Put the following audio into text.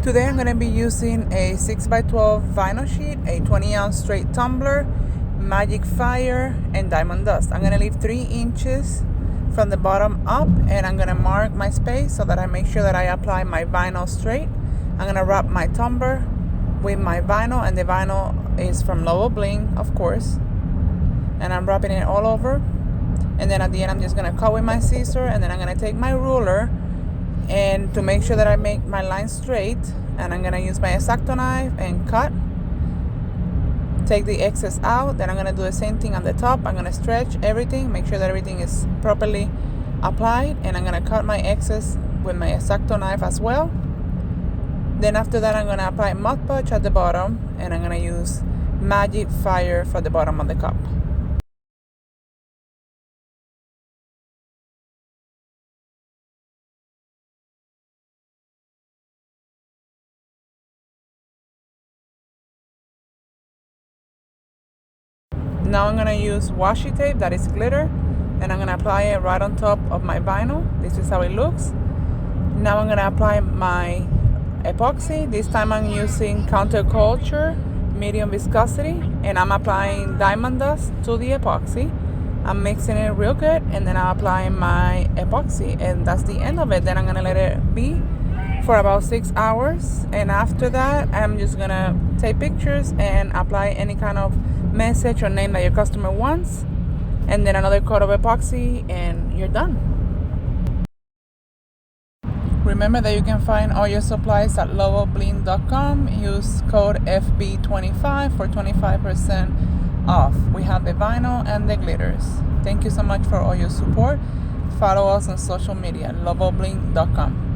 Today I'm going to be using a 6x12 vinyl sheet, a 20-ounce straight tumbler, magic fire, and diamond dust. I'm going to leave 3 inches from the bottom up, and I'm going to mark my space so that I make sure that I apply my vinyl straight. I'm going to wrap my tumbler with my vinyl, and the vinyl is from Leopard Bling, of course, and I'm wrapping it all over. And then at the end I'm just going to cut with my scissor, and then I'm going to take my ruler and to make sure that I make my line straight, and I'm going to use my X-Acto knife and cut, take the excess out. Then I'm going to do the same thing on the top. I'm going to stretch everything, make sure that everything is properly applied, and I'm going to cut my excess with my X-Acto knife as well. Then after that I'm going to apply Mod Podge at the bottom, and I'm going to use Magic Fire for the bottom of the cup. Now I'm going to use washi tape that is glitter, and I'm going to apply it right on top of my vinyl. This is how it looks. Now I'm going to apply my epoxy. This time I'm using Counterculture medium viscosity, and I'm applying diamond dust to the epoxy. I'm mixing it real good, and then I'm applying my epoxy, and that's the end of it. Then I'm going to let it be for about 6 hours, and after that I'm just going to take pictures and apply any kind of message or name that your customer wants, and then another coat of epoxy, and you're done. Remember that you can find all your supplies at lowobling.com. Use code FB25 for 25% off. We have the vinyl and the glitters. Thank you so much for all your support. Follow us on social media, lowobling.com.